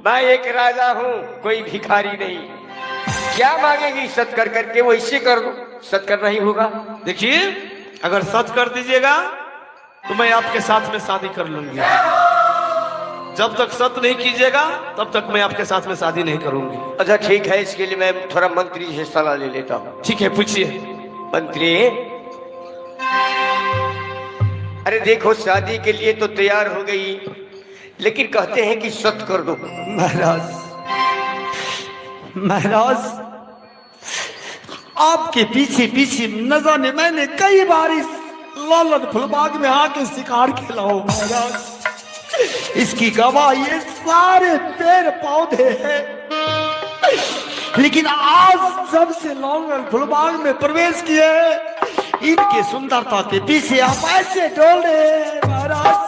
मैं एक राजा हूँ, कोई भिखारी नहीं। क्या मांगेगी? सत कर करके वो इसे कर दो, सत करना ही होगा। देखिए, अगर सच कर दीजिएगा तो मैं आपके साथ में शादी कर लूंगी। जब तक सत नहीं कीजिएगा तब तक मैं आपके साथ में शादी नहीं करूंगी। अच्छा ठीक है, इसके लिए मैं थोड़ा मंत्री से सलाह ले लेता हूँ। ठीक है, पूछिए। मंत्री, अरे देखो शादी के लिए तो तैयार हो गई, लेकिन कहते हैं कि सत कर दो। महाराज, महाराज, आपके पीछे पीछे न जाने मैंने कई बार इस लालन फुलबाग में आके शिकार खेला हो महाराज। इसकी गवाह ये सारे पेड़ पौधे हैं, लेकिन आज जब से लालन फुलबाग में प्रवेश किए इनके सुंदरता के पीछे आप ऐसे डोल रहे हैं महाराज।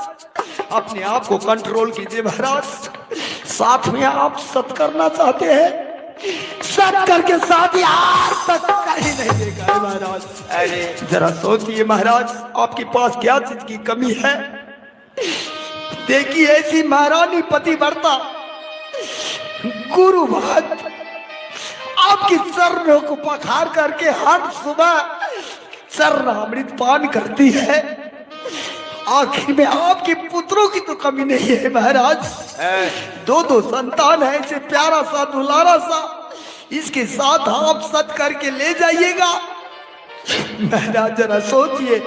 अपने आप को कंट्रोल कीजिए महाराज। साथ में आप सत करना चाहते हैं, सत करके शादी आज तक कहीं नहीं देखा है महाराज। अरे जरा सोचिए महाराज, आपके पास क्या चीज की कमी है? देखिए ऐसी महारानी पतिव्रता गुरु भक्त आपकी चरणों को पखार करके हर सुबह चरणामृत पान करती है। आखिर में आपके पुत्रों की तो कमी नहीं है महाराज। दो संतान है, इसे प्यारा सा दुलारा सा इसके साथ आप सत करके ले जाइएगा। महाराज जरा सोचिए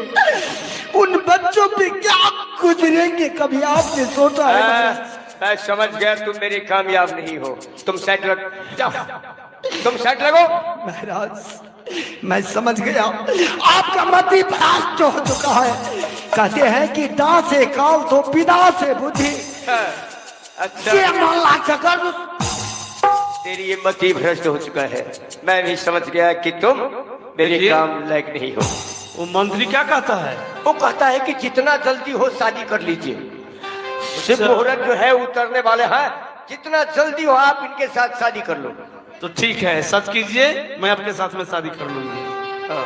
उन बच्चों पे क्या गुजरेंगे, कभी आपने सोचा है? मैं समझ गया, तुम मेरे कामयाब नहीं हो। तुम सेट लग जाओ, तुम सेट लगो। महाराज मैं समझ गया, आपका मति भ्रष्ट हो चुका है। कहते हैं कि डा से काल तो पिता से बुद्धि। अच्छा, तेरी ये मति भ्रष्ट हो चुका है। मैं भी समझ गया कि तुम मेरे काम लायक नहीं हो। वो मंत्री क्या कहता है? वो कहता है कि जितना जल्दी हो शादी कर लीजिए। शिव मुहूर्त जो है उतरने वाले हैं, जितना जल्दी हो आप इनके साथ शादी कर लो। तो ठीक है, सच कीजिए, मैं आपके साथ में शादी कर लूंगी। हाँ,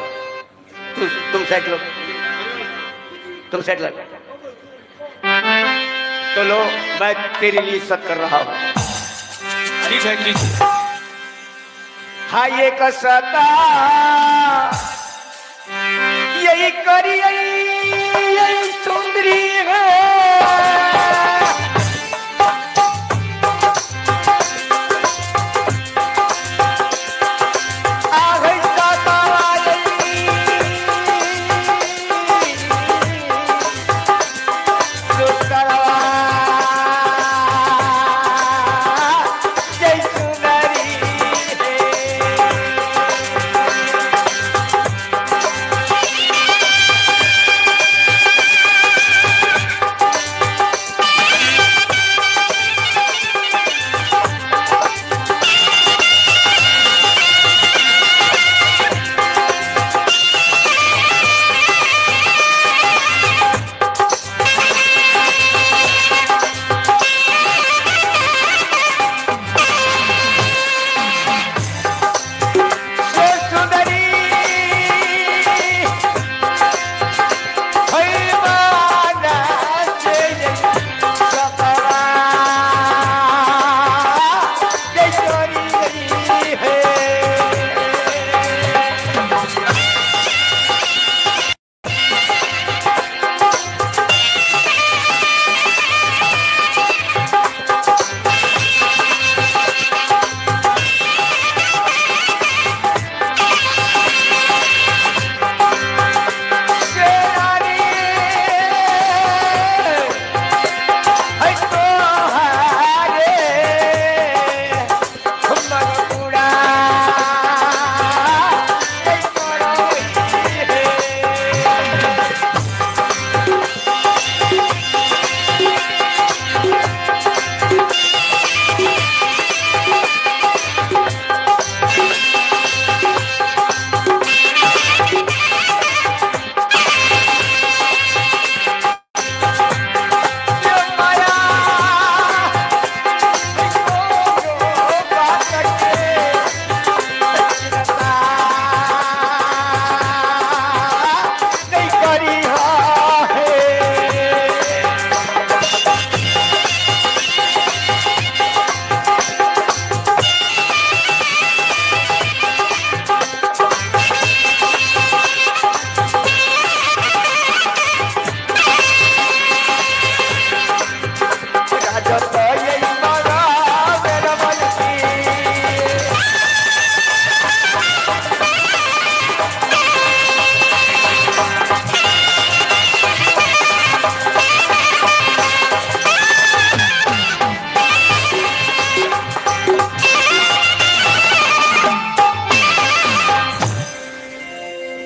तुम सेट लो, तुम सेट लो। तो लो, मैं तेरे लिए सत कर रहा हूँ। ठीक है, कीजिए। हाँ ये कसता यही करी यही सुंदरी है।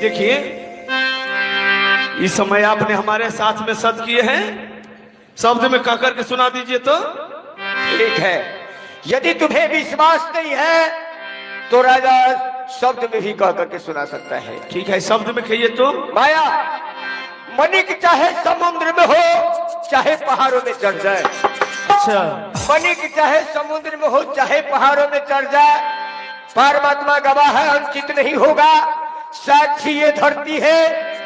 देखिए, इस समय आपने हमारे साथ में सत किए हैं, शब्द में कह करके सुना दीजिए तो। ठीक है, यदि तुम्हें विश्वास नहीं है तो राजा शब्द में भी कह करके सुना सकता है। ठीक है, शब्द में कहिए तो। माया मणिक चाहे समुद्र में हो चाहे पहाड़ों में चढ़ जाए, अच्छा, मणिक चाहे समुद्र में हो चाहे पहाड़ों में चढ़ जाए, परमात्मा गवाह है, अंकित नहीं होगा। साक्षी ये धरती है,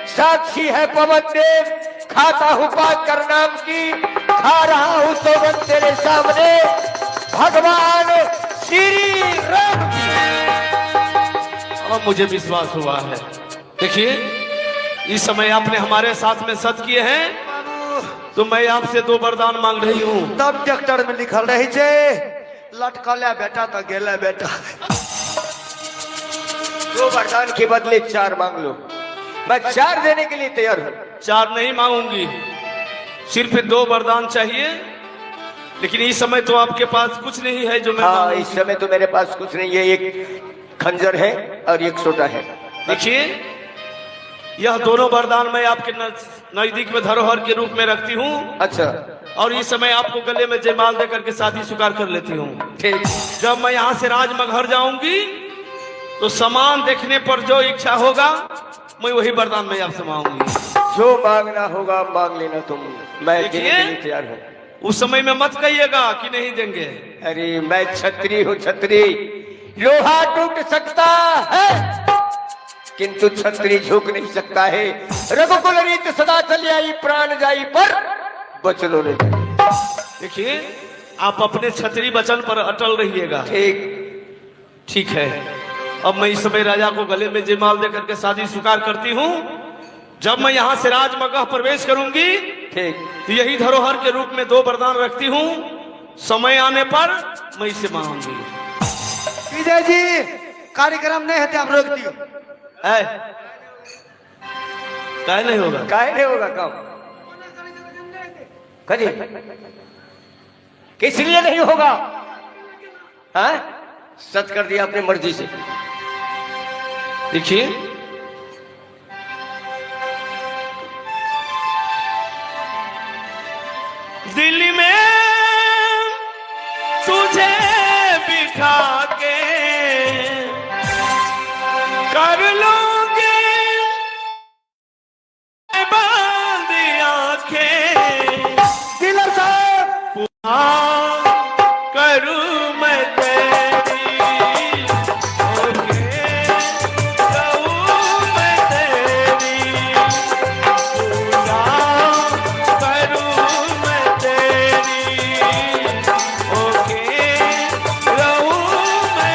साक्षी है पवन देव, खाता हूँ बात कर नाम की, खा रहा हूँ सौगंध तेरे सामने, भगवान श्री राम की। अब मुझे विश्वास हुआ है। देखिए, इस समय आपने हमारे साथ में सत किए हैं, तो मैं आपसे 2 वरदान मांग रही हूँ। तब ट्रैक्टर में लिखल रही छे, लटकले बेटा तो गेले बेटा। 2 वरदान के बदले 4 मांग लो, मैं 4 देने के लिए तैयार हूँ। 4 नहीं मांगूंगी, सिर्फ 2 वरदान चाहिए। लेकिन इस समय तो आपके पास कुछ नहीं है जो मैं हाँ, मांगूं। इस समय तो मेरे पास कुछ नहीं है, एक खंजर है और एक सोटा है। देखिए, यह दोनों वरदान मैं आपके नजदीक में धरोहर के रूप में रखती हूँ, अच्छा और इस समय आपको गले में जयमाल देकर के शादी स्वीकार कर लेती हूँ। ठीक, जब मैं यहाँ से राजमघर जाऊंगी तो सामान देखने पर जो इच्छा होगा मैं वही वरदान मैं आपसे मांगूंगी। जो मांगना होगा मांग लेना तुम, मैं देने देखिए, के लिए तैयार हूँ। उस समय में मत कहिएगा कि नहीं देंगे। अरे मैं छत्री हूँ, छत्री। लोहा टूट सकता है किंतु छत्री झुक नहीं सकता है। रघुकुल रीत सदा चली आई, प्राण जाई पर बचलो नहीं जाई। देखिए, आप अपने छतरी वचन पर अटल रहिएगा। ठीक है, अब मैं इस समय राजा को गले में जयमाल देकर के शादी स्वीकार करती हूँ। जब मैं यहाँ से राजमगह प्रवेश करूंगी, ठीक, तो यही धरोहर के रूप में 2 वरदान रखती हूँ। समय आने पर मैं इसे मांगूंगी। विजय जी, कार्यक्रम नहीं है, आप रोक दियो। क्या नहीं होगा? काहे नहीं होगा काम? कभी किस लिए नहीं होगा? हाँ, सच कर दिया अपनी मर्जी से। देखिए, दिल्ली में तुझे बिठा के कर लूंगी बंद आंखें, डीलर साहब, करूं मैं तेरी, ओके, रहूं मैं तेरी, पूरा करूं मैं तेरी, ओके, रहूं मैं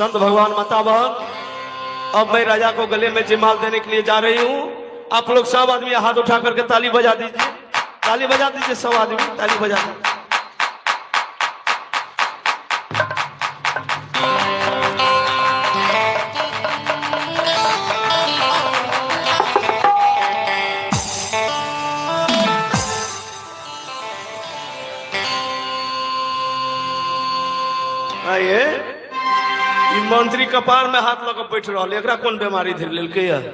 संत भगवान माता बहन, अब मैं राजा को गले में जयमाल देने के लिए जा रही हूँ। आप लोग सब आदमी हाथ उठा करके ताली बजा दीजिए, ताली बजा दीजिए, सब आदमी ताली बजा दीजिए। आइए, ई मंत्री कपार में हाथ लगा बैठ रहा, एकरा कौन बीमारी धर लेके है?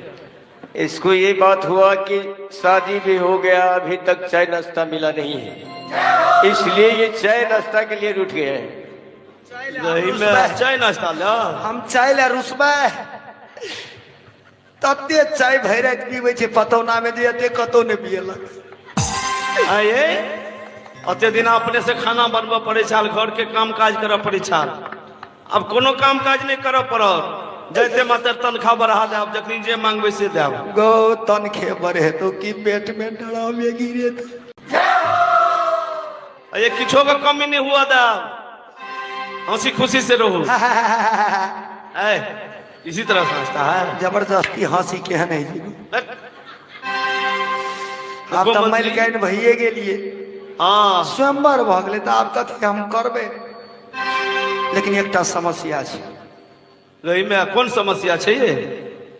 इसको ये बात हुआ कि शादी भी हो गया, अभी तक चाय नाश्ता मिला नहीं है, इसलिए ये चाय नाश्ता के लिए रुठ गए हैं। चाय नाश्ता ला हम चाय ले रुसबे तते चाय भैर पीबे छे, पतौना में दिए कतो ने पियलक। आइए, अते दिन अपने से खाना बनवा पड़े छाल, घर के काम काज करे पड़े छाल। अब कोनो काम काज नहीं करे पड़त, जैसे मात्र तनख्वाह बढ़ा दे, अब जखनी जे मांगबे से दे। गो तनखे बढ़े तो की पेट में डरा में गिरे तो ये किछो का कमी नहीं हुआ दा, हंसी खुशी से रहो। इसी तरह समझता है, जबरदस्ती हंसी के है नहीं जी। आप तो मैल कैन भइए गेलिए, हाँ स्वयंवर भ गेले तो आप कथी हम करबे। लेकिन एकटा समस्या छै। रही में कौन समस्या छै ये?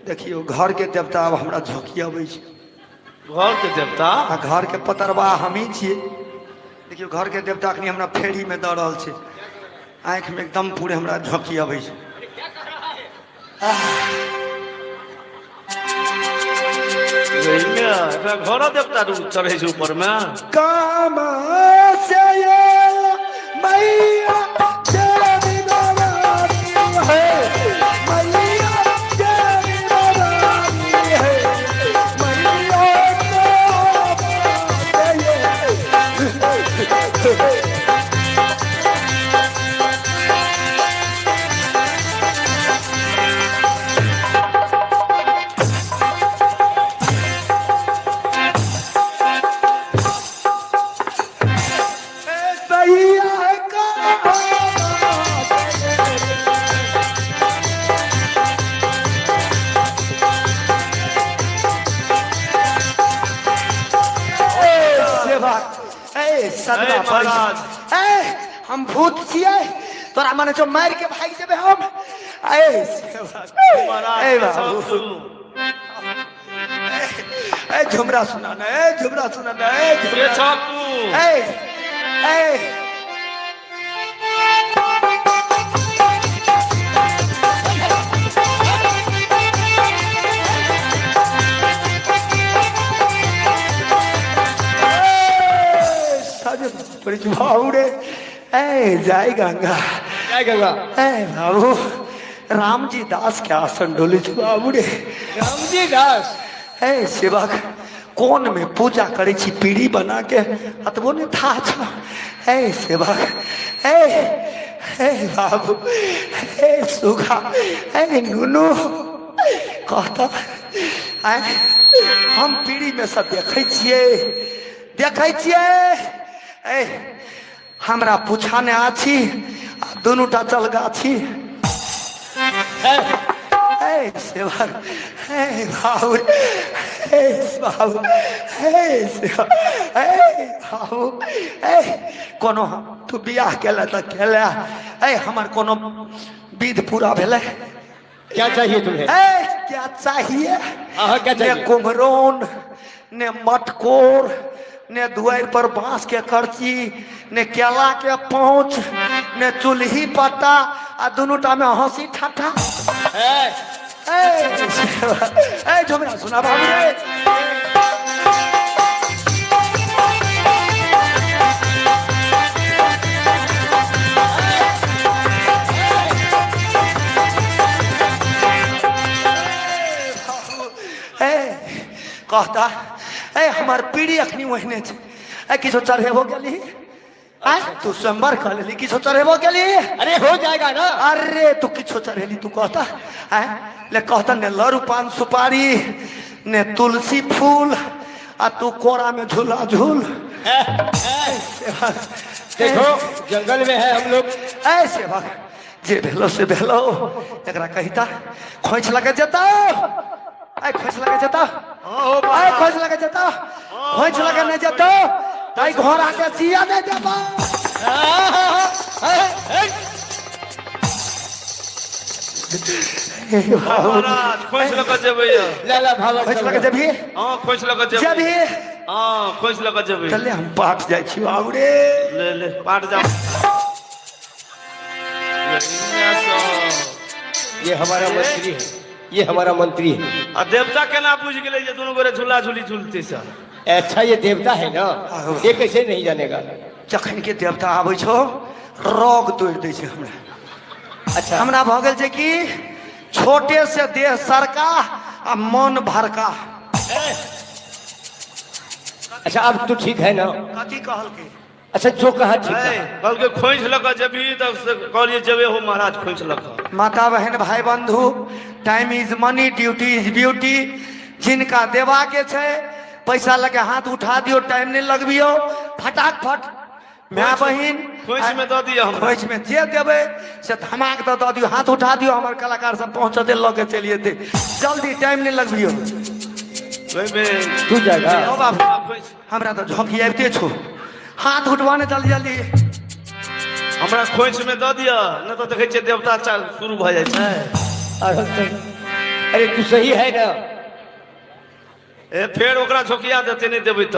देखियो, घर के देवता अब हमरा झोंकी अबै छै। घर के देवता? आ घर के पतरवा हमी छिए। देखियो, घर के देवता अखनी हमरा फेरी में दऽ रहल छै, आँख में एकदम पूरे हमरा झोंकी अबै छै। घर देवता चढ़े छै ऊपर में। काम से ये मैया तेरी नवाज़ी है, मैया तेरी नवाज़ी है, मैया हम भूत छिए, तोरा मने जो मार के भाग देबे हम। झुमरा सुना ना, झुमरा सुना ना, बाबूरे जय गंगा, जय गंगा। बाबू राम जी दास के आसन डोले बाबूरे। राम जी दास सेवक कोन में पूजा करे छी, पीढ़ी बना के अतबो ने था छ। सेवक बाबू सुगा नुनू कहता हम पीढ़ी में सब देखे छिए। हमरा पूछा ने आछी, दुनूटा चल गाछी। सेवक बाबू, बाबू बाबू कोनो तू बियाह केला तो केला, हमार कोनो विध पूरा भेले। क्या चाहिए तुम्हें? क्या चाहिए? क्या चाहिए? ने कुम्हरोन, ने मटकोर, ने दुआर पर बांस के करची, ने केला के पहुंच, ने चूल्ही पत्ता, आ दुनूटा में हंसी ठाठा। झुमरा सुना बाबू रे। कहता हमार पीढ़ी अखनी वहने किछो चढ़ेबो गेली, तू स्वयंवर कर लेली, किछो चढ़ेबो गेली। अरे हो जाएगा ना। अरे तू किछो चढ़ेली, तू कहता ले कहता ने लरू पान सुपारी, ने तुलसी फूल, आ तू कोरा में झूला झूल। देखो जंगल में है हम लोग। ऐसे जे भेलो से भेलो एकरा कहिता खोइछ लगे जता आय खोइछ लगे जता आय खोइछ लगे जता खोइछ लगे नहीं जता ताई घर आके जिया नहीं देबा महाराज खोज लगा जब लाला भावा खोइछ लगे जबी हां खोज लगा जब जबी हां खोज लगा जब चले हम पाठ जाय छी बाबूरे ले ले पाट जा ये हमारा मंत्री है, ये हमारा मंत्री है। आ देवता केना पूछ गेले जे दोनों गोरे झूला झूली झूलते सा अच्छा ये देवता है ना, ये कैसे नहीं जानेगा। जखन के देवता आबै छो रोग तोड़ दै छै हमरा। अच्छा हमरा भ गेल छै कि छोटे से देह सरका आ मन भरका। अच्छा अब तो ठीक है ना। कथी कहल के अच्छा जो कहा ठीक है। कल के खोज लगा जब भी तब से कहलिए जबे हो महाराज खोज लगा। माता बहन भाई बंधु time is money duty is beauty. जिनका देवा के छै पैसा लगे हाथ उठा दियो टाइम नहीं लगबियो फटाक फट माँ बहन खोज में दे दिया हम खोज में जे देवे से धमाक दे दियो हाथ उठा दियो हमारे कलाकार सब पहुंचते लगे चलिए थे जल्दी टाइम नहीं लगबियो। तू जाएगा ओ बाबू हमरा तो झोंकी आबते छो हाथ उठवाने जल्दी जल्दी हमरा खोज में दे दिया न तो देखे छे देवता चाल शुरू भ जाय छै। अरे तू सही है ना। ए फेर ओकरा झोकिया देते नहीं देबै त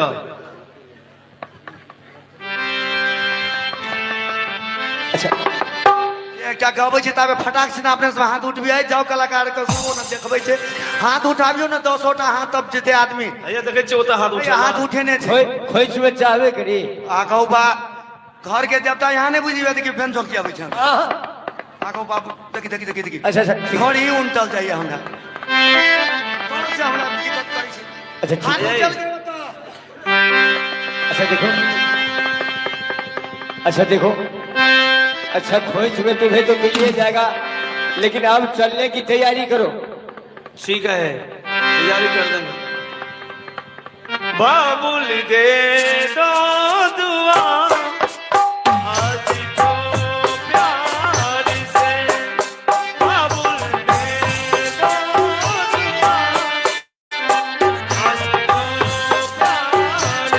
अच्छा एकटा गबै छै ताबे फटाक से अपने से हाथ उठबिए जाओ कलाकार के सुनो न देखबै छै हाथ उठाबियो न 200टा हाथ तब जेते आदमी ये देखे छे ओता हाथ उठा हाथ उठेने छै खोज में चाहबे करी आ कहू बा घर के देवता यहाँ नहीं बुझिए देखिए फेन झोंकी आबै छै आ कहू बाबू देखी देखी देखी देखी अच्छा अच्छा घर ही उनटल जाइए हमरा कौन से हमरा दिक्कत करै छै अच्छा ठीक हाथ है। उठल गयो त अच्छा देखो अच्छा देखो अच्छा खोज में तुम्हें तो मिल ही जाएगा लेकिन अब चलने की तैयारी करो। ठीक है तैयारी कर देंगे। बाबुल दे दो दुआ आज तो प्यार से बाबुल दे दो दुआ आज तो प्यार से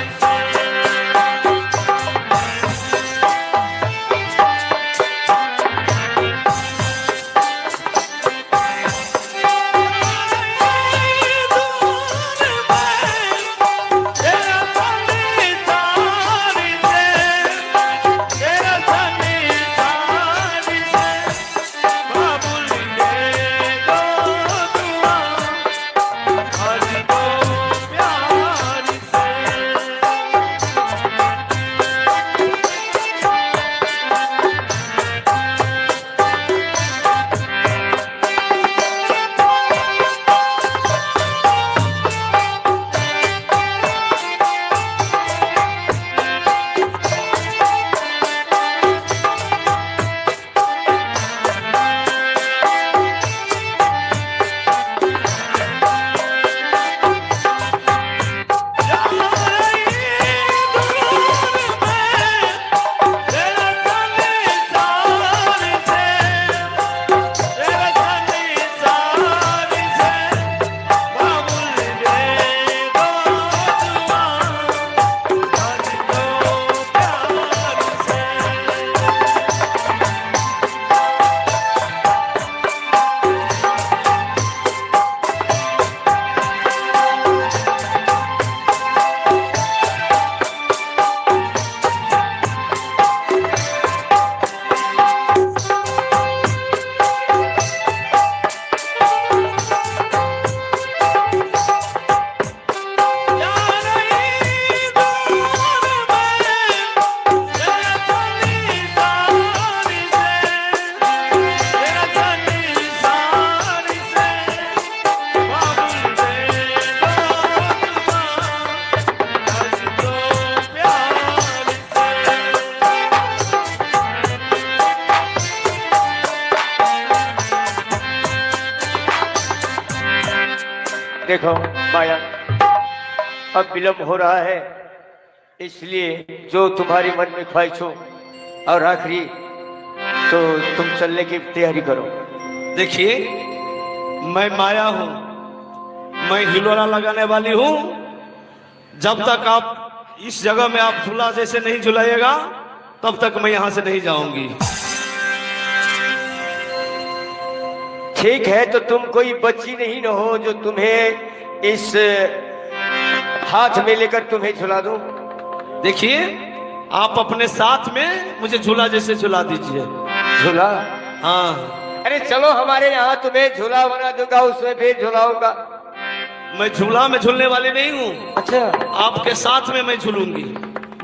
देखो माया अब विलम्ब हो रहा है इसलिए जो तुम्हारी मन में ख्वाहिश हो और आखिरी तो तुम चलने की तैयारी करो। देखिए, मैं माया हूं, मैं हिलोरा लगाने वाली हूं। जब तक आप इस जगह में आप झूला जैसे नहीं झुलाइएगा, तब तक मैं यहां से नहीं जाऊंगी। ठीक है, तो तुम कोई बच्ची नहीं न हो जो तुम्हें इस हाथ में लेकर तुम्हें झुला दूं। देखिए, आप अपने साथ में मुझे झूला जैसे झुला दीजिए। झूला? हाँ। अरे चलो, हमारे यहाँ तुम्हें झूला बना दूंगा, उसमें भी झुलाऊंगा। मैं झूला में झूलने वाली नहीं हूँ। अच्छा, आपके साथ में मैं झूलूंगी।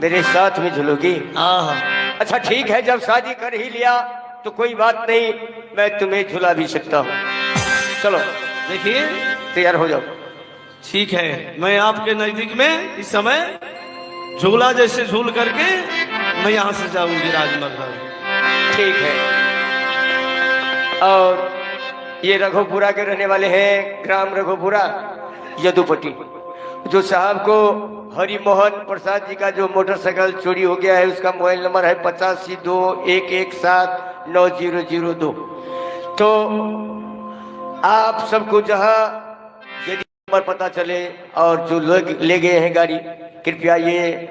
मेरे साथ में झूलोगी? हाँ। अच्छा ठीक है, जब शादी कर ही लिया तो कोई बात नहीं, मैं तुम्हें झुला भी सकता हूँ। चलो देखिए, तैयार हो जाओ। ठीक है, मैं आपके नजदीक में इस समय झूला जैसे झूल करके मैं यहाँ से जाऊंगी राजमहल। ठीक है। और ये रघोपुरा के रहने वाले हैं, ग्राम रघोपुरा, यदुपति। जो साहब को हरिमोहन प्रसाद जी का जो मोटरसाइकिल चोरी हो गया है, उसका मोबाइल नंबर है 8521179002। तो आप सबको जहां यदि नंबर पता चले और जो लोग ले गए हैं गाड़ी, कृपया ये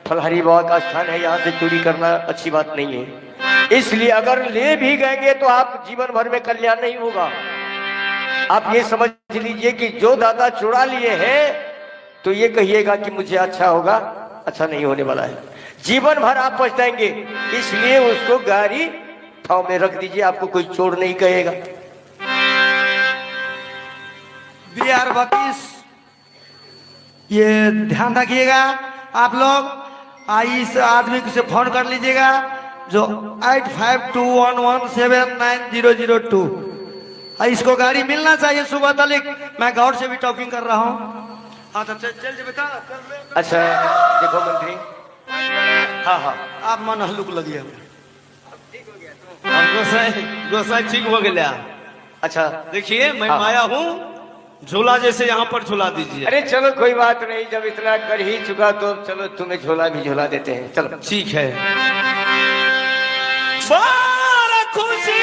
फलहारी बाबा का स्थान है, यहाँ से चोरी करना अच्छी बात नहीं है। इसलिए अगर ले भी गएंगे तो आप जीवन भर में कल्याण नहीं होगा। आप ये समझ लीजिए कि जो दादा चुरा लिए हैं तो ये कहिएगा कि मुझे अच्छा होगा, अच्छा नहीं होने वाला है, जीवन भर आप पछताएंगे। इसलिए उसको गाड़ी ठाव में रख दीजिए, आपको कोई चोर नहीं कहेगा। BR 32, ये ध्यान रखिएगा आप लोग। इस आदमी से फोन कर लीजिएगा जो 8521179002। इसको गाड़ी मिलना चाहिए सुबह तक। मैं गौर से भी टॉकिंग कर रहा हूँ। हाँ तो चल बेटा। अच्छा देखो मंत्री, हाँ हाँ, आप मन हल्लुक लगिए। गोसाई ठीक हो गया। अच्छा देखिए, मैं हाँ। माया हूँ, झूला जैसे यहाँ पर झूला दीजिए। अरे चलो कोई बात नहीं, जब इतना कर ही चुका तो चलो तुम्हें झोला भी झोला देते हैं। चलो ठीक है। बारा खुशी